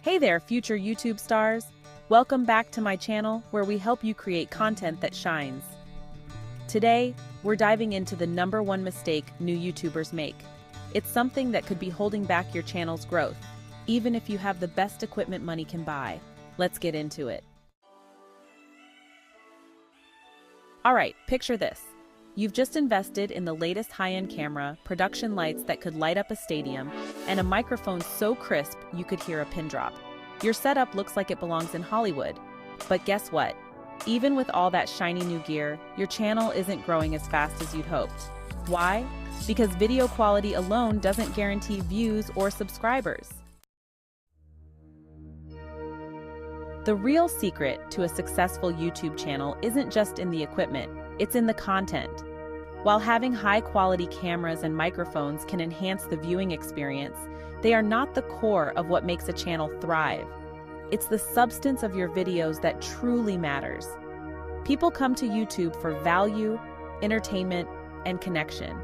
Hey there, future YouTube stars! Welcome back to my channel where we help you create content that shines. Today, we're diving into the #1 mistake new YouTubers make. It's something that could be holding back your channel's growth, even if you have the best equipment money can buy. Let's get into it. Alright, picture this. You've just invested in the latest high-end camera, production lights that could light up a stadium, and a microphone so crisp you could hear a pin drop. Your setup looks like it belongs in Hollywood. But guess what? Even with all that shiny new gear, your channel isn't growing as fast as you'd hoped. Why? Because video quality alone doesn't guarantee views or subscribers. The real secret to a successful YouTube channel isn't just in the equipment, it's in the content. While having high-quality cameras and microphones can enhance the viewing experience, they are not the core of what makes a channel thrive. It's the substance of your videos that truly matters. People come to YouTube for value, entertainment, and connection.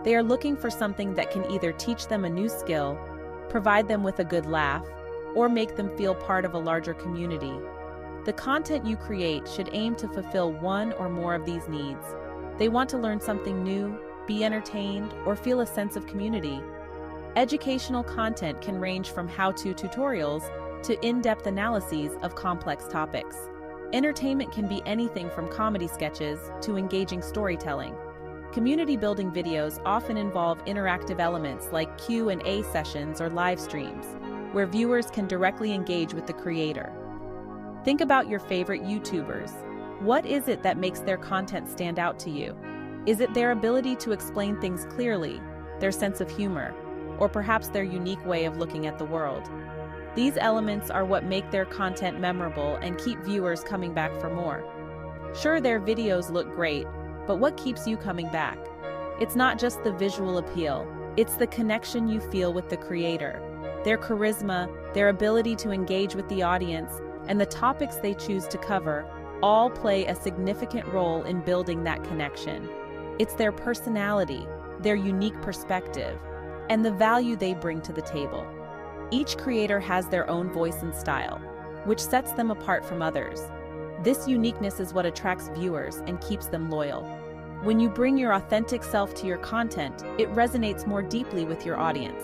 They are looking for something that can either teach them a new skill, provide them with a good laugh, or make them feel part of a larger community. The content you create should aim to fulfill one or more of these needs. They want to learn something new, be entertained, or feel a sense of community. Educational content can range from how-to tutorials to in-depth analyses of complex topics. Entertainment can be anything from comedy sketches to engaging storytelling. Community-building videos often involve interactive elements like Q&A sessions or live streams, where viewers can directly engage with the creator. Think about your favorite YouTubers. What is it that makes their content stand out to you? Is it their ability to explain things clearly, their sense of humor, or perhaps their unique way of looking at the world? These elements are what make their content memorable and keep viewers coming back for more. Sure, their videos look great, but what keeps you coming back? It's not just the visual appeal, it's the connection you feel with the creator. Their charisma, their ability to engage with the audience, and the topics they choose to cover all play a significant role in building that connection. It's their personality, their unique perspective, and the value they bring to the table. Each creator has their own voice and style, which sets them apart from others. This uniqueness is what attracts viewers and keeps them loyal. When you bring your authentic self to your content, it resonates more deeply with your audience.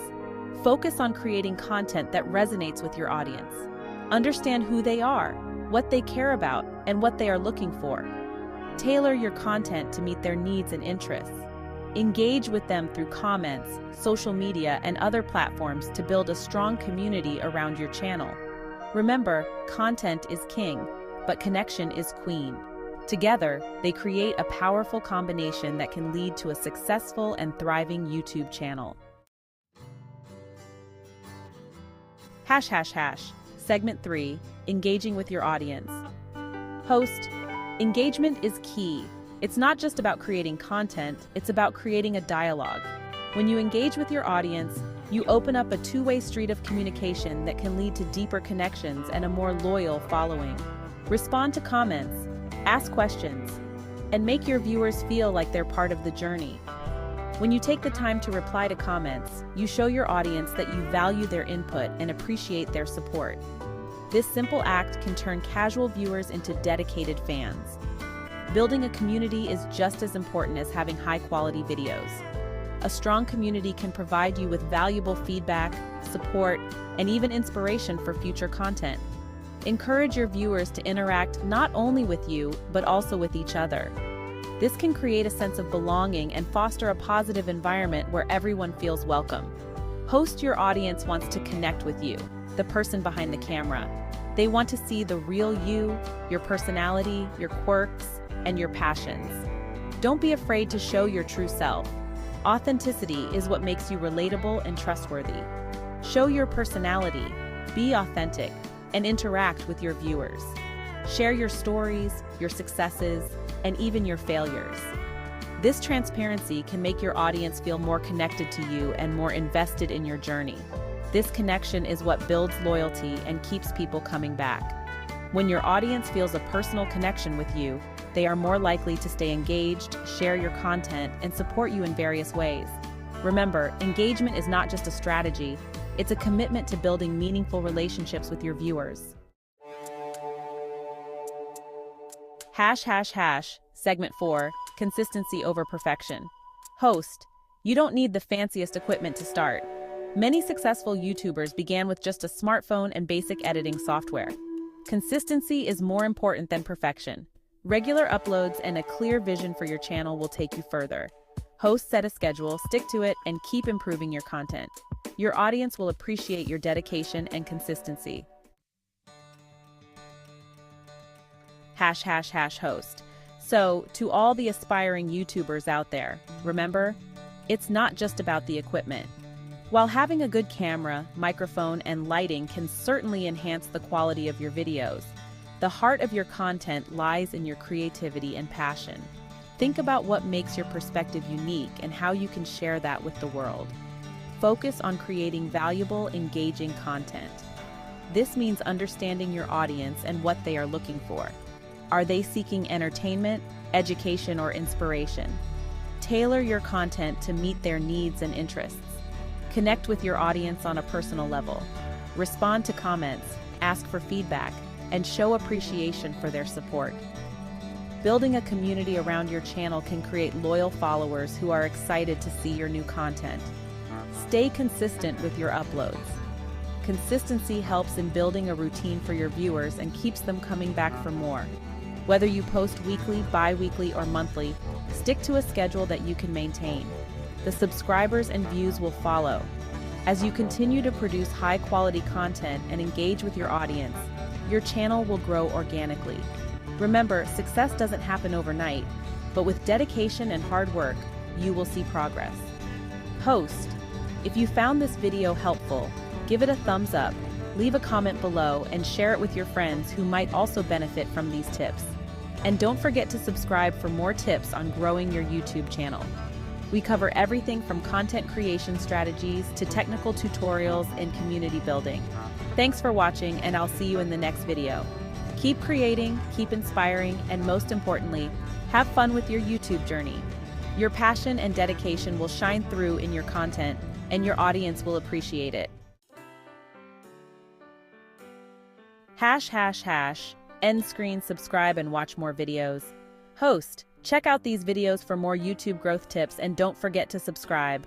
Focus on creating content that resonates with your audience. Understand who they are, what they care about, and what they are looking for. Tailor your content to meet their needs and interests. Engage with them through comments, social media, and other platforms to build a strong community around your channel. Remember, content is king, but connection is queen. Together, they create a powerful combination that can lead to a successful and thriving YouTube channel. Segment 3, engaging with your audience. Host, engagement is key. It's not just about creating content, it's about creating a dialogue. When you engage with your audience, you open up a two-way street of communication that can lead to deeper connections and a more loyal following. Respond to comments, ask questions, and make your viewers feel like they're part of the journey. When you take the time to reply to comments, you show your audience that you value their input and appreciate their support. This simple act can turn casual viewers into dedicated fans. Building a community is just as important as having high-quality videos. A strong community can provide you with valuable feedback, support, and even inspiration for future content. Encourage your viewers to interact not only with you, but also with each other. This can create a sense of belonging and foster a positive environment where everyone feels welcome. Host, your audience wants to connect with you, the person behind the camera. They want to see the real you, your personality, your quirks, and your passions. Don't be afraid to show your true self. Authenticity is what makes you relatable and trustworthy. Show your personality, be authentic, and interact with your viewers. Share your stories, your successes, and even your failures. This transparency can make your audience feel more connected to you and more invested in your journey. This connection is what builds loyalty and keeps people coming back. When your audience feels a personal connection with you, they are more likely to stay engaged, share your content, and support you in various ways. Remember, engagement is not just a strategy, It's a commitment to building meaningful relationships with your viewers. Segment 4, consistency over perfection. Host, you don't need the fanciest equipment to start. Many successful YouTubers began with just a smartphone and basic editing software. Consistency is more important than perfection. Regular uploads and a clear vision for your channel will take you further. Host, set a schedule, stick to it, and keep improving your content. Your audience will appreciate your dedication and consistency. Host. So, to all the aspiring YouTubers out there, remember, it's not just about the equipment. While having a good camera, microphone, and lighting can certainly enhance the quality of your videos, the heart of your content lies in your creativity and passion. Think about what makes your perspective unique and how you can share that with the world. Focus on creating valuable, engaging content. This means understanding your audience and what they are looking for. Are they seeking entertainment, education, or inspiration? Tailor your content to meet their needs and interests. Connect with your audience on a personal level. Respond to comments, ask for feedback, and show appreciation for their support. Building a community around your channel can create loyal followers who are excited to see your new content. Stay consistent with your uploads. Consistency helps in building a routine for your viewers and keeps them coming back for more. Whether you post weekly, bi-weekly, or monthly, stick to a schedule that you can maintain. The subscribers and views will follow. As you continue to produce high-quality content and engage with your audience, your channel will grow organically. Remember, success doesn't happen overnight, but with dedication and hard work, you will see progress. Host, if you found this video helpful, give it a thumbs up, leave a comment below, and share it with your friends who might also benefit from these tips. And don't forget to subscribe for more tips on growing your YouTube channel. We cover everything from content creation strategies to technical tutorials and community building. Thanks for watching, and I'll see you in the next video. Keep creating, keep inspiring, and most importantly, have fun with your YouTube journey. Your passion and dedication will shine through in your content, and your audience will appreciate it. End screen, subscribe, and watch more videos. Host, check out these videos for more YouTube growth tips, and don't forget to subscribe.